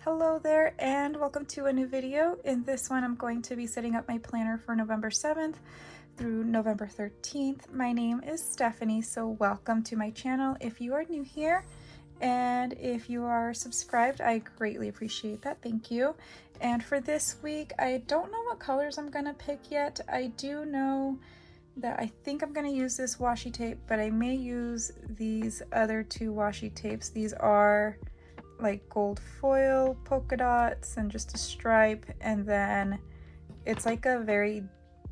Hello there and welcome to a new video. In this one I'm going to be setting up my planner for November 7th through November 13th. My name is Stephanie, so welcome to my channel if you are new here, and if you are subscribed I greatly appreciate that, thank you. And for this week I don't know what colors I'm gonna pick yet. I do know that I think I'm gonna use this washi tape, but I may use these other two washi tapes. These are like gold foil polka dots and just a stripe, and then it's like a very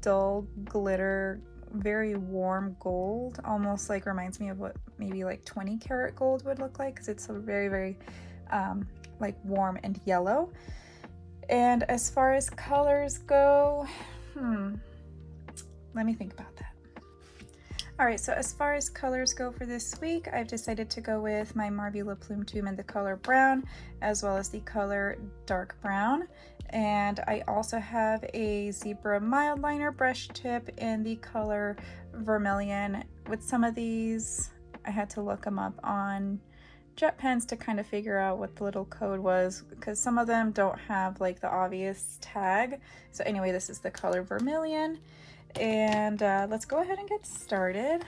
dull glitter, very warm gold, almost like reminds me of what maybe like 20 karat gold would look like, because it's a very like warm and yellow. And as far as colors go, let me think about that. Alright, so as far as colors go for this week, I've decided to go with my Marvula Plume Tube in the color brown, as well as the color dark brown. And I also have a Zebra Mild Liner brush tip in the color vermilion. With some of these, I had to look them up on jet pens to kind of figure out what the little code was, because some of them don't have like the obvious tag. So anyway, this is the color vermilion. And let's go ahead and get started.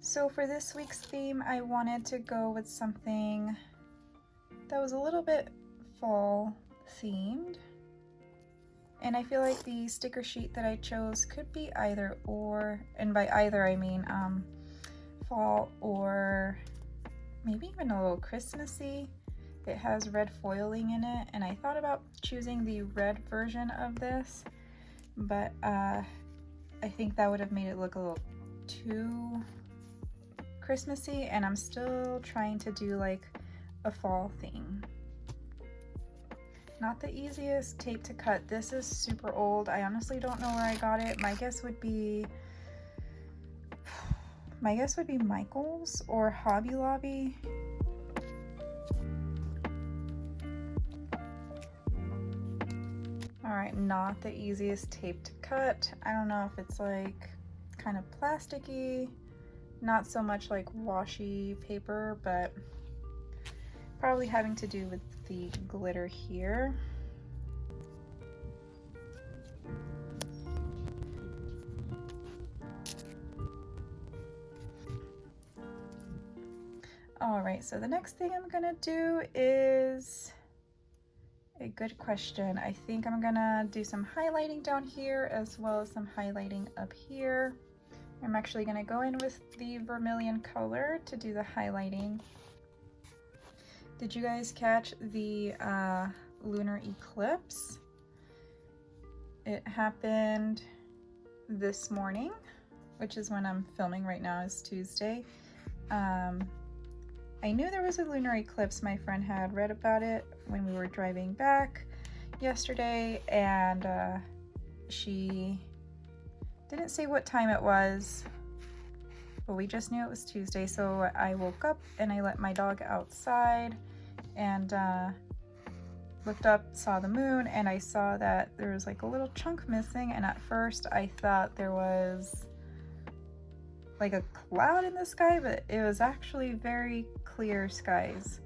So for this week's theme, I wanted to go with something that was a little bit fall themed. And I feel like the sticker sheet that I chose could be either or, and by either I mean fall or maybe even a little Christmassy. It has red foiling in it, and I thought about choosing the red version of this, but I think that would have made it look a little too Christmassy, and I'm still trying to do like a fall theme. Not the easiest tape to cut. This is super old. I honestly don't know where I got it. My guess would be Michael's or Hobby Lobby. Alright, not the easiest tape to cut. I don't know if it's like kind of plasticky, not so much like washi paper, but probably having to do with the glitter here. Alright, so the next thing I'm gonna do is a good question. I think I'm gonna do some highlighting down here as well as some highlighting up here. I'm actually gonna go in with the vermilion color to do the highlighting. Did you guys catch the lunar eclipse? It happened this morning, which is when I'm filming right now, is Tuesday. I knew there was a lunar eclipse. My friend had read about it when we were driving back yesterday, and she didn't say what time it was, but we just knew it was Tuesday. So I woke up and I let my dog outside and looked up, saw the moon, and I saw that there was like a little chunk missing, and at first I thought there was like a cloud in the sky, but it was actually very clear skies.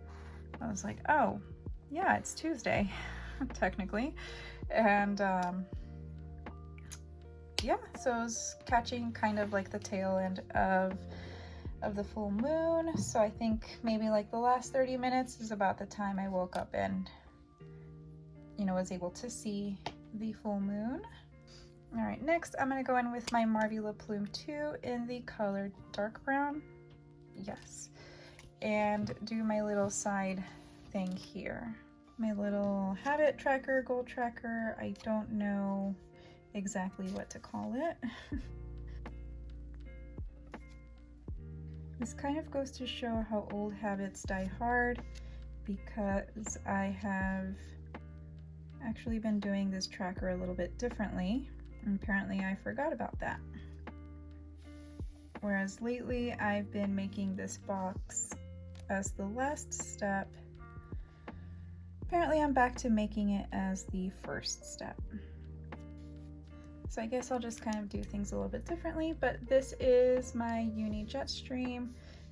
I was like, oh yeah, it's Tuesday technically. And yeah, so I was catching kind of like the tail end of the full moon. So I think maybe like the last 30 minutes is about the time I woke up and, you know, was able to see the full moon. All right, next I'm gonna go in with my Marvula Plume 2 in the color dark brown. Yes. And do my little side thing here. My little habit tracker, goal tracker. I don't know exactly what to call it. This kind of goes to show how old habits die hard, because I have actually been doing this tracker a little bit differently. And apparently I forgot about that. Whereas lately I've been making this box as the last step. Apparently I'm back to making it as the first step. So I guess I'll just kind of do things a little bit differently, but this is my Uni Jetstream,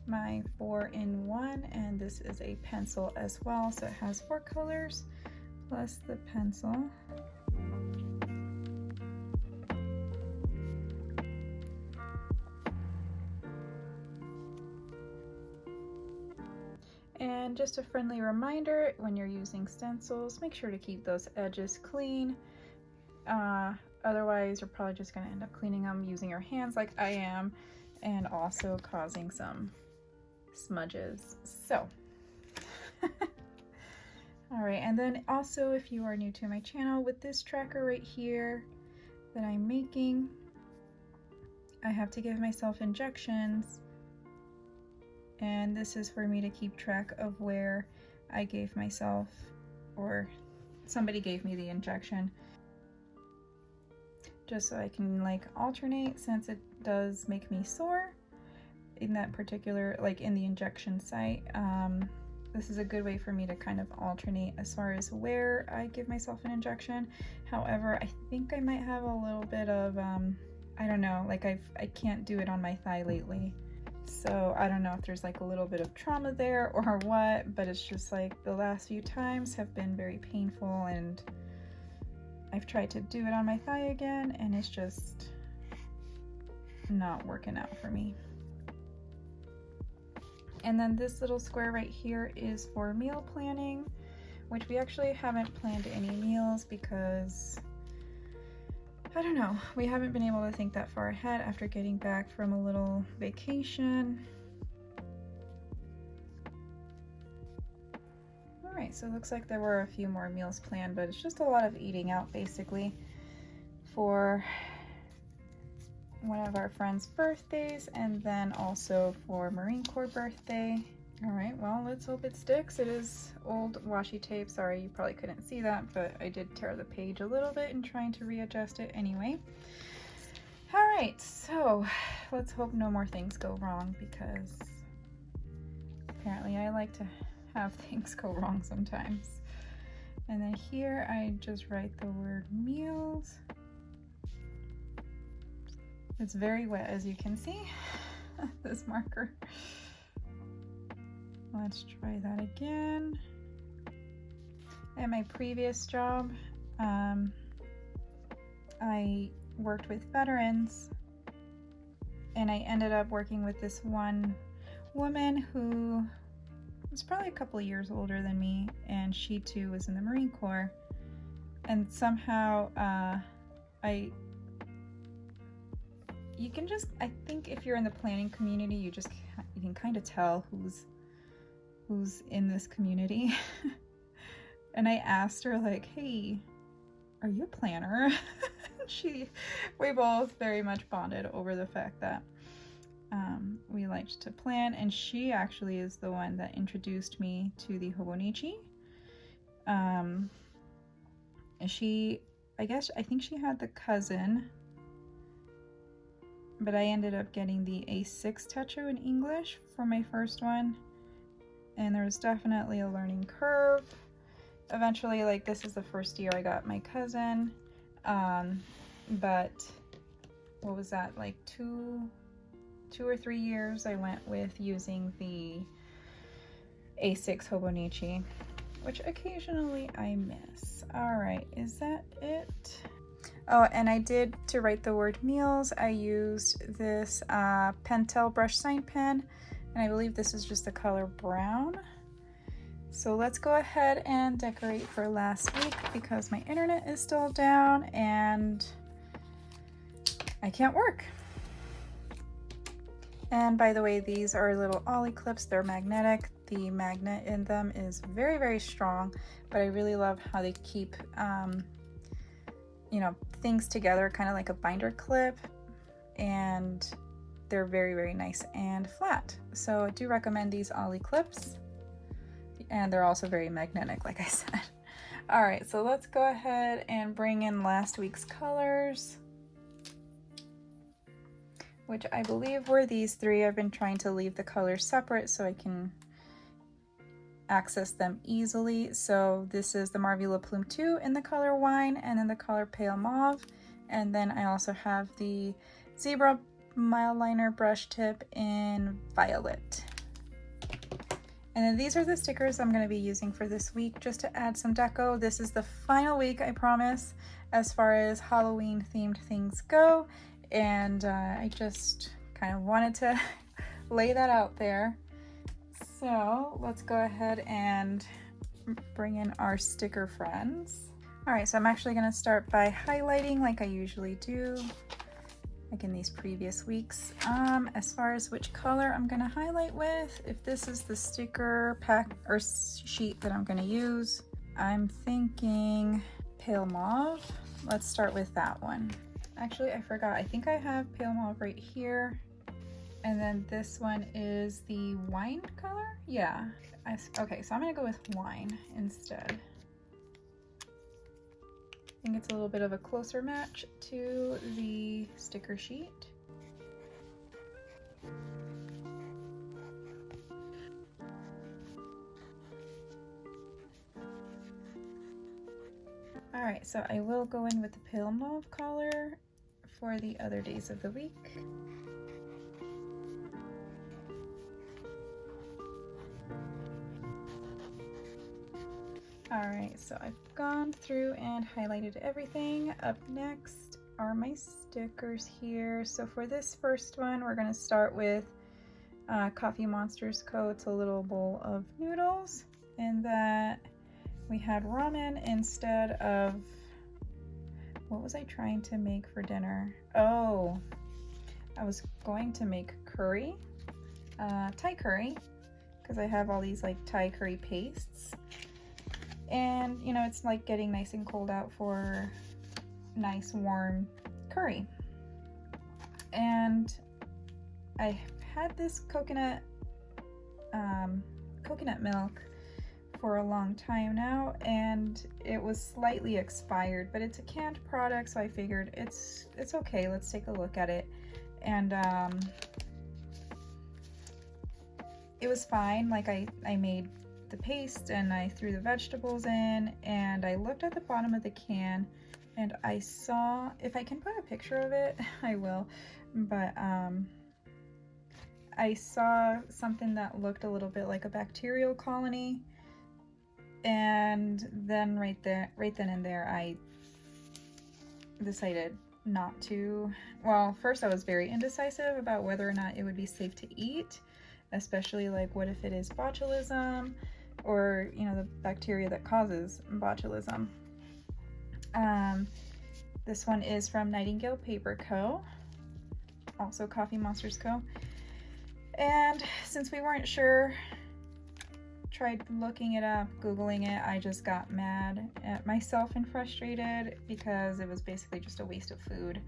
my 4-in-1, and this is a pencil as well, so it has 4 colors. plus the pencil. And just a friendly reminder, when you're using stencils, make sure to keep those edges clean. Otherwise, you're probably just going to end up cleaning them using your hands like I am, and also causing some smudges. So, all right, and then also if you are new to my channel, with this tracker right here that I'm making, I have to give myself injections. And this is for me to keep track of where I gave myself, or somebody gave me the injection, just so I can like alternate, since it does make me sore in that particular, like in the injection site. This is a good way for me to kind of alternate as far as where I give myself an injection. However, I think I might have a little bit of, I don't know, like I can't do it on my thigh lately. So I don't know if there's like a little bit of trauma there or what, but it's just like the last few times have been very painful, and I've tried to do it on my thigh again and it's just not working out for me. And then this little square right here is for meal planning, which we actually haven't planned any meals because I don't know, we haven't been able to think that far ahead after getting back from a little vacation. All right, so it looks like there were a few more meals planned, but it's just a lot of eating out basically for one of our friends' birthdays, and then also for Marine Corps birthday. All right, well, let's hope it sticks. It is old washi tape. Sorry, you probably couldn't see that, but I did tear the page a little bit in trying to readjust it anyway. All right, so let's hope no more things go wrong, because apparently I like to have things go wrong sometimes. And then here I just write the word meals. It's very wet, as you can see, this marker. Let's try that again. At my previous job, I worked with veterans, and I ended up working with this one woman who was probably a couple of years older than me, and she too was in the Marine Corps. And somehow you can just, I think if you're in the planning community, you can kind of tell who's in this community. And I asked her like, hey, are you a planner? We both very much bonded over the fact that we liked to plan, and she actually is the one that introduced me to the Hobonichi. I think she had the Cousin, but I ended up getting the A6 Techo in English for my first one. And there was definitely a learning curve. Eventually, like, this is the first year I got my Cousin. But what was that, like two or 3 years I went with using the A6 Hobonichi, which occasionally I miss. All right, is that it? Oh, and I did, to write the word meals, I used this Pentel brush sign pen, and I believe this is just the color brown. So let's go ahead and decorate for last week, because my internet is still down and I can't work. And by the way, these are little ollie clips. They're magnetic. The magnet in them is very, very strong, but I really love how they keep, you know, things together, kind of like a binder clip, and they're very, very nice and flat. So I do recommend these ollie clips, and they're also very magnetic, like I said. All right, so let's go ahead and bring in last week's colors, which I believe were these three. I've been trying to leave the colors separate so I can access them easily. So this is the Marvula Plume 2 in the color Wine, and then the color Pale Mauve. And then I also have the Zebra Mild Liner brush tip in Violet. And then these are the stickers I'm going to be using for this week just to add some deco. This is the final week, I promise, as far as Halloween themed things go. And I just kind of wanted to lay that out there. So let's go ahead and bring in our sticker friends. All right, so I'm actually going to start by highlighting like I usually do, like in these previous weeks. As far as which color I'm going to highlight with, if this is the sticker pack or sheet that I'm going to use, I'm thinking pale mauve. Let's start with that one. Actually, I forgot. I think I have pale mauve right here. And then this one is the wine color? Yeah. Okay, so I'm gonna go with wine instead. I think it's a little bit of a closer match to the sticker sheet. All right, so I will go in with the pale mauve color for the other days of the week. All right, so I've gone through and highlighted everything. Up next are my stickers here. So for this first one, we're gonna start with Coffee Monsters Co. It's a little bowl of noodles, and that we had ramen instead of, what was I trying to make for dinner? Oh, I was going to make curry, Thai curry, because I have all these like Thai curry pastes. And you know, it's like getting nice and cold out for nice warm curry. And I had this coconut milk for a long time now, and it was slightly expired, but it's a canned product, so I figured it's okay, let's take a look at it. And it was fine. Like I made the paste and I threw the vegetables in, and I looked at the bottom of the can and I saw, if I can put a picture of it, I will, but I saw something that looked a little bit like a bacterial colony, and then right then and there I decided not to. Well, first I was very indecisive about whether or not it would be safe to eat, especially like what if it is botulism, or you know, the bacteria that causes botulism. This one is from Nightingale Paper Co., also Coffee Monsters Co. And since we weren't sure, tried looking it up, Googling it, I just got mad at myself and frustrated because it was basically just a waste of food.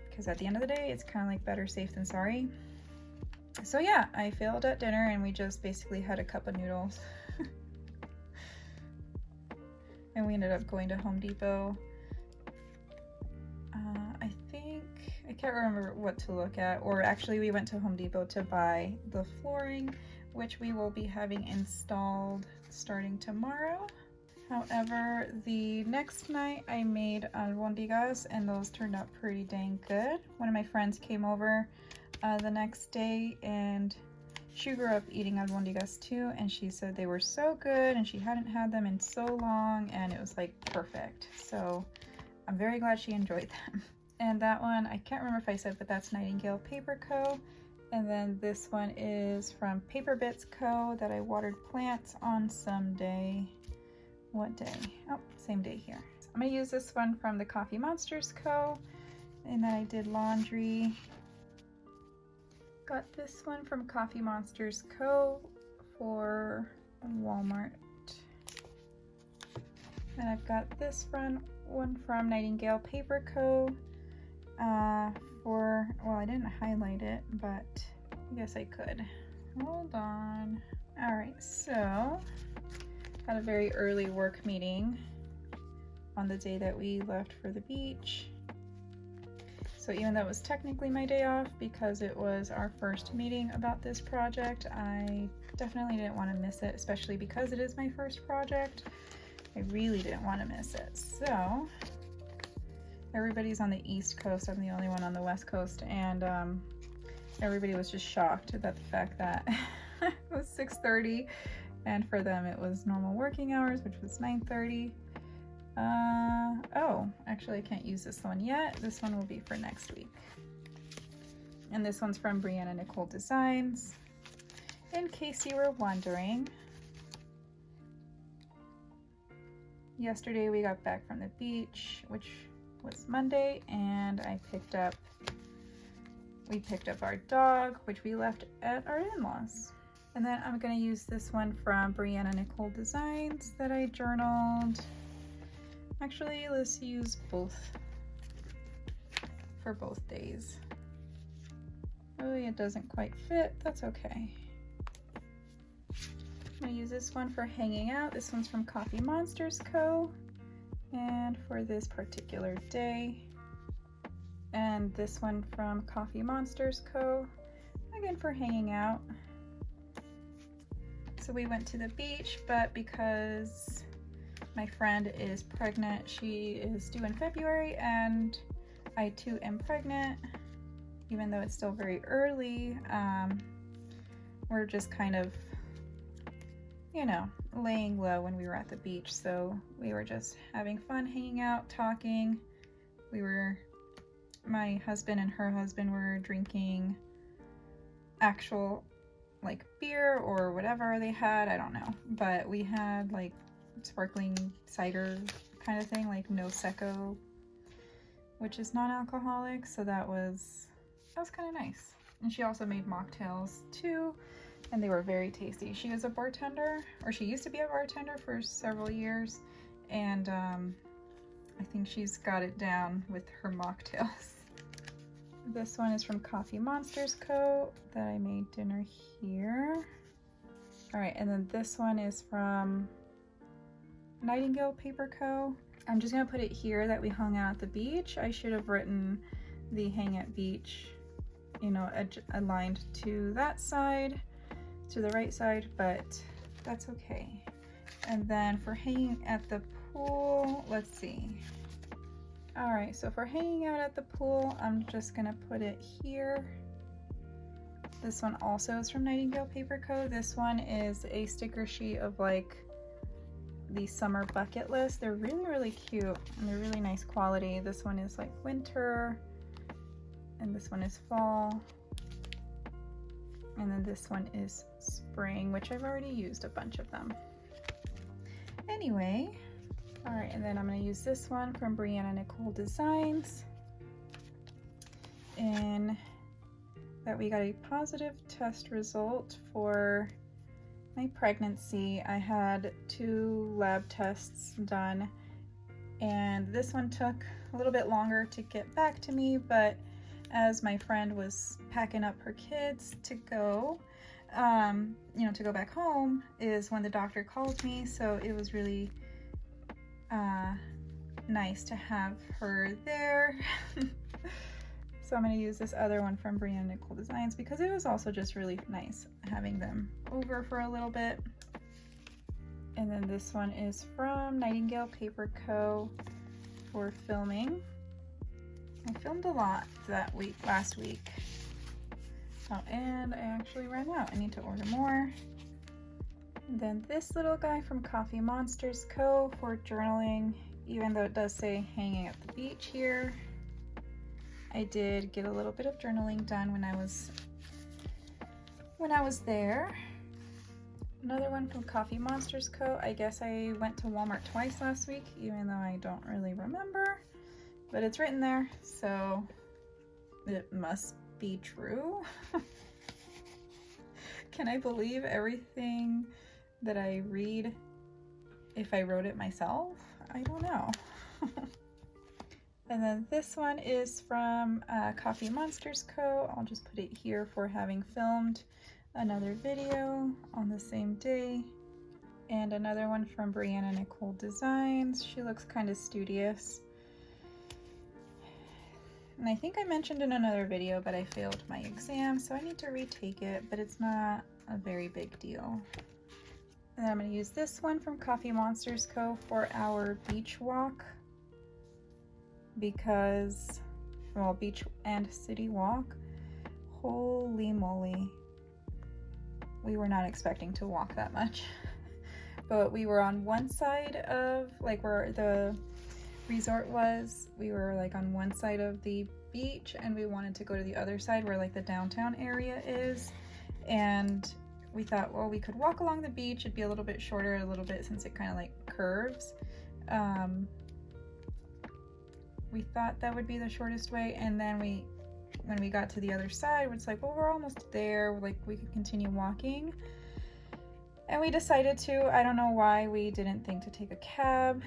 Because at the end of the day, it's kind of like better safe than sorry. So yeah, I failed at dinner and we just basically had a cup of noodles. And we ended up going to Home Depot. I can't remember what to look at, or actually we went to Home Depot to buy the flooring, which we will be having installed starting tomorrow. However, the next night I made albondigas and those turned out pretty dang good. One of my friends came over the next day and she grew up eating albondigas too, and she said they were so good and she hadn't had them in so long, and it was like perfect. So I'm very glad she enjoyed them. And that one, I can't remember if I said, but that's Nightingale Paper Co. And then this one is from Paper Bits Co. that I watered plants on some day. What day? Oh, same day here. So I'm gonna use this one from the Coffee Monsters Co. And then I did laundry. Got this one from Coffee Monsters Co. for Walmart. And I've got this one from Nightingale Paper Co. Well, I didn't highlight it, but I guess I could. Hold on. All right, so had a very early work meeting on the day that we left for the beach. So even though it was technically my day off, because it was our first meeting about this project, I definitely didn't want to miss it, especially because it is my first project. I really didn't want to miss it. So everybody's on the East Coast, I'm the only one on the West Coast, and everybody was just shocked about the fact that It was 6:30, and for them it was normal working hours, which was 9:30. Oh, actually I can't use this one yet. This one will be for next week. And this one's from Brianna Nicole Designs, in case you were wondering. Yesterday we got back from the beach, which was Monday, and we picked up our dog, which we left at our in-laws. And then I'm gonna use this one from Brianna Nicole Designs that I journaled. Actually, let's use both for both days. Oh, it doesn't quite fit, that's okay. I'm gonna use this one for hanging out. This one's from Coffee Monsters Co. And for this particular day. And this one from Coffee Monsters Co. Again for hanging out. So we went to the beach, but because my friend is pregnant, she is due in February, and I too am pregnant, even though it's still very early. We're just kind of, you know, laying low when we were at the beach. So we were just having fun, hanging out, talking. My husband and her husband were drinking actual like beer or whatever they had, I don't know. But we had like sparkling cider kind of thing, like no secco, which is non-alcoholic. So that was kind of nice. And she also made mocktails too, and they were very tasty. She is a bartender, or she used to be a bartender for several years, and I think she's got it down with her mocktails. This one is from Coffee Monsters Co. that I made dinner here. All right, and then this one is from Nightingale Paper Co. I'm just gonna put it here that we hung out at the beach. I should have written the hang at beach, you know, aligned to that side, to the right side, but that's okay. And then for hanging at the pool, let's see. All right, so for hanging out at the pool, I'm just gonna put it here. This one also is from Nightingale Paper Co. This one is a sticker sheet of like the summer bucket list. They're really, really cute, and they're really nice quality. This one is like winter, and this one is fall. And then this one is spring, which I've already used a bunch of them. Anyway, all right, and then I'm gonna use this one from Brianna Nicole Designs, in that we got a positive test result for my pregnancy. I had 2 lab tests done, and this one took a little bit longer to get back to me, but as my friend was packing up her kids to go, you know, to go back home, is when the doctor called me. So it was really nice to have her there. So I'm going to use this other one from Brianna Nicole Designs because it was also just really nice having them over for a little bit. And then this one is from Nightingale Paper Co. for filming. I filmed a lot last week. Oh, and I actually ran out. I need to order more. And then this little guy from Coffee Monsters Co. for journaling, even though it does say hanging at the beach here. I did get a little bit of journaling done when I was there. Another one from Coffee Monsters Co. I guess I went to Walmart twice last week, even though I don't really remember, but it's written there, so it must be true. Can I believe everything that I read if I wrote it myself? I don't know. And then this one is from Coffee Monsters Co. I'll just put it here for having filmed another video on the same day. And another one from Brianna Nicole Designs. She looks kind of studious. And I think I mentioned in another video, but I failed my exam, so I need to retake it, but it's not a very big deal. And then I'm going to use this one from Coffee Monsters Co. for our beach walk, because, well, beach and city walk. Holy moly. we were not expecting to walk that much. But we were on one side of, like, where the resort was, we were like on one side of the beach, and we wanted to go to the other side where like the downtown area is. And we thought, well, we could walk along the beach. It'd be a little bit shorter, a little bit, since it kind of like curves. We thought that would be the shortest way. And then when we got to the other side, it's like, well, we're almost there. Like, we could continue walking. And we decided to, I don't know why we didn't think to take a cab.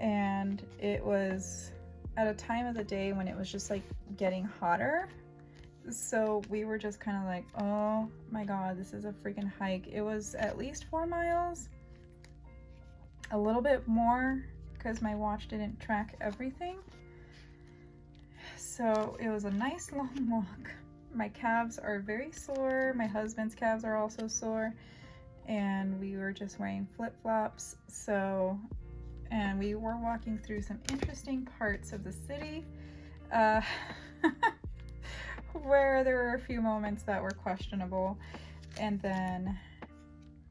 And it was at a time of the day when it was just like getting hotter. So we were just kind of like, oh my God, this is a freaking hike. It was at least 4 miles, a little bit more because my watch didn't track everything. So it was a nice long walk. My calves are very sore. My husband's calves are also sore. And we were just wearing flip-flops. So, and we were walking through some interesting parts of the city where there were a few moments that were questionable. And then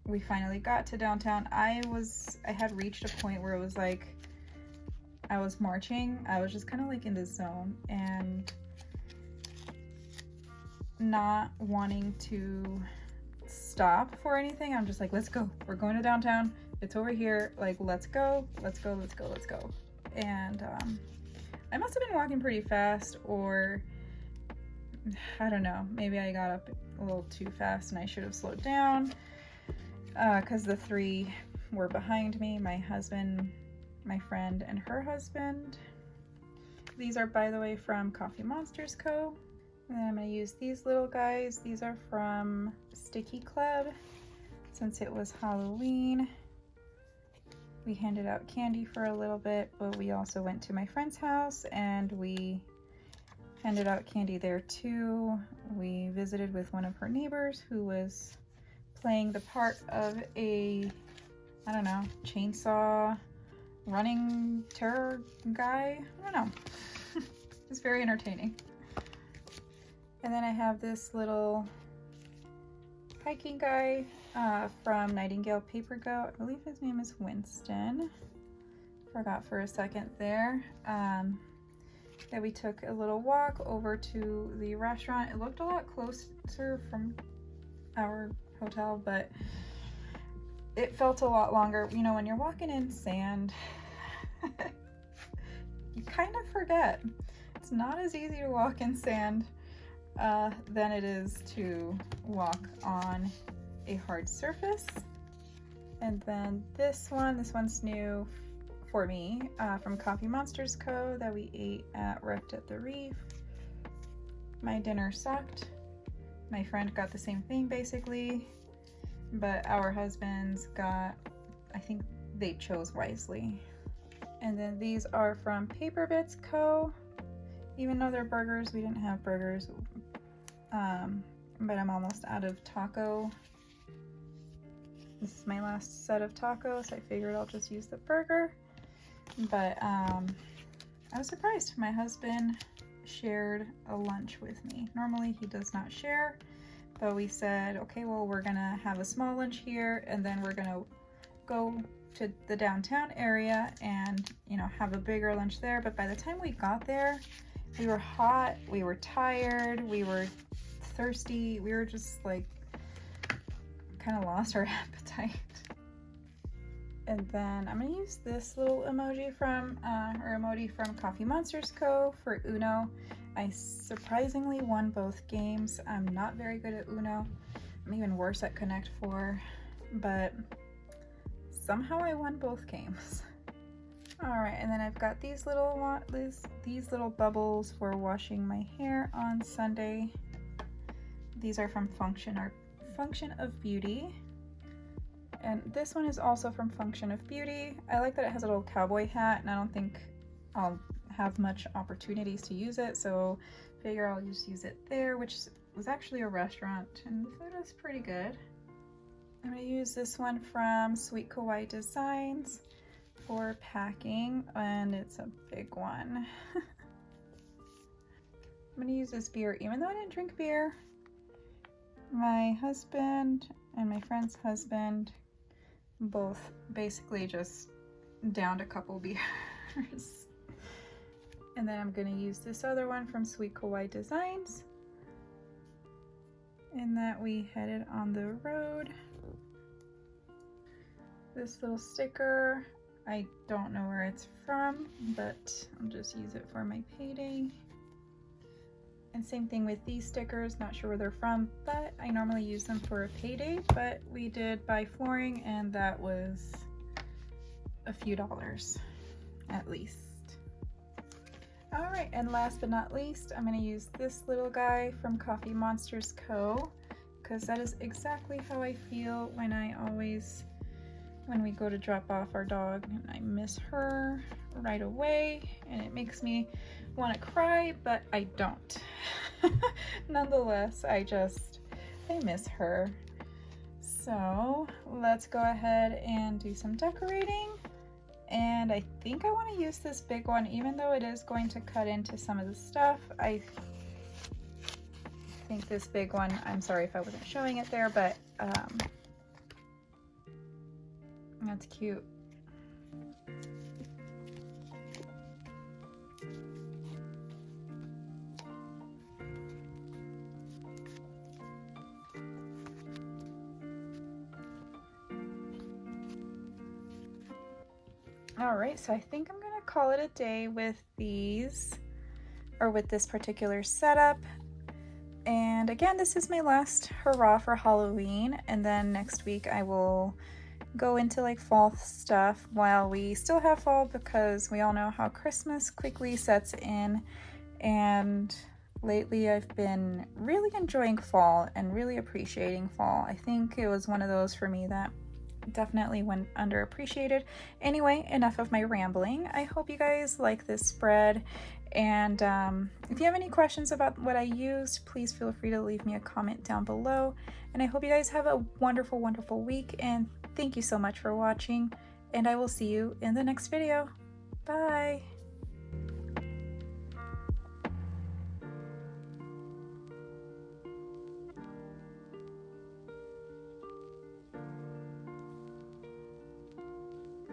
we finally got to downtown. I had reached a point where it was like, I was marching. I was just kind of like in the zone and not wanting to stop for anything. I'm just like, let's go. We're going to downtown. It's over here. Like, let's go, let's go, let's go, let's go. And I must have been walking pretty fast, or I don't know, maybe I got up a little too fast and I should have slowed down because the 3 were behind me, my husband, my friend, and her husband. These are, by the way, from Coffee Monsters Co. And then I'm going to use these little guys. These are from Sticky Club. Since it was Halloween, we handed out candy for a little bit, but we also went to my friend's house and we handed out candy there too. We visited with one of her neighbors who was playing the part of a, I don't know, chainsaw running terror guy. I don't know. It's very entertaining. And then I have this little hiking guy from Nightingale Paper Goat. I believe his name is Winston. Forgot for a second there. That we took a little walk over to the restaurant. It looked a lot closer from our hotel, but it felt a lot longer. You know, when you're walking in sand, you kind of forget. It's not as easy to walk in sand than it is to walk on a hard surface. And then this one's new for me, from Coffee Monsters Co. that we ate at Wrecked at the Reef. My dinner sucked. My friend got the same thing basically, but our husbands got, I think they chose wisely. And then these are from Paper Bits Co. Even though they're burgers, we didn't have burgers. But I'm almost out of taco. This is my last set of tacos. I figured I'll just use the burger. But I was surprised. My husband shared a lunch with me. Normally he does not share, but we said, okay, well, we're gonna have a small lunch here, and then we're gonna go to the downtown area and, you know, have a bigger lunch there. But by the time we got there, we were hot, we were tired, we were thirsty, we were just like kind of lost our appetite. And then I'm gonna use this little emoji from Coffee Monsters Co. for Uno. I surprisingly won both games. I'm not very good at Uno. I'm even worse at Connect 4, but somehow I won both games. All right, and then I've got these little bubbles for washing my hair on Sunday. These are from Function of Beauty. And this one is also from Function of Beauty. I like that it has a little cowboy hat, and I don't think I'll have much opportunities to use it, so figure I'll just use it there, which was actually a restaurant, and the food was pretty good. I'm gonna use this one from Sweet Kawaii Designs for packing, and it's a big one. I'm gonna use this beer, even though I didn't drink beer. My husband and my friend's husband both basically just downed a couple beers. And then I'm going to use this other one from Sweet Kawaii Designs. And that we headed on the road. This little sticker, I don't know where it's from, but I'll just use it for my payday. And same thing with these stickers, not sure where they're from, but I normally use them for a payday, but we did buy flooring and that was a few dollars at least. All right, and last but not least, I'm gonna use this little guy from Coffee Monsters Co. because that is exactly how I feel when we go to drop off our dog and I miss her right away and it makes me want to cry, but I don't. Nonetheless, I miss her. So let's go ahead and do some decorating. And I think I want to use this big one, even though it is going to cut into some of the stuff. I think this big one, I'm sorry if I wasn't showing it there, but that's cute. All right, so I think I'm gonna call it a day with these, or with this particular setup. And again, this is my last hurrah for Halloween, and then next week I will go into like fall stuff while we still have fall, because we all know how Christmas quickly sets in. And lately I've been really enjoying fall and really appreciating fall. I think it was one of those for me that definitely went underappreciated. Anyway, enough of my rambling. I hope you guys like this spread, and if you have any questions about what I used, please feel free to leave me a comment down below. And I hope you guys have a wonderful, wonderful week, and thank you so much for watching, and I will see you in the next video. Bye!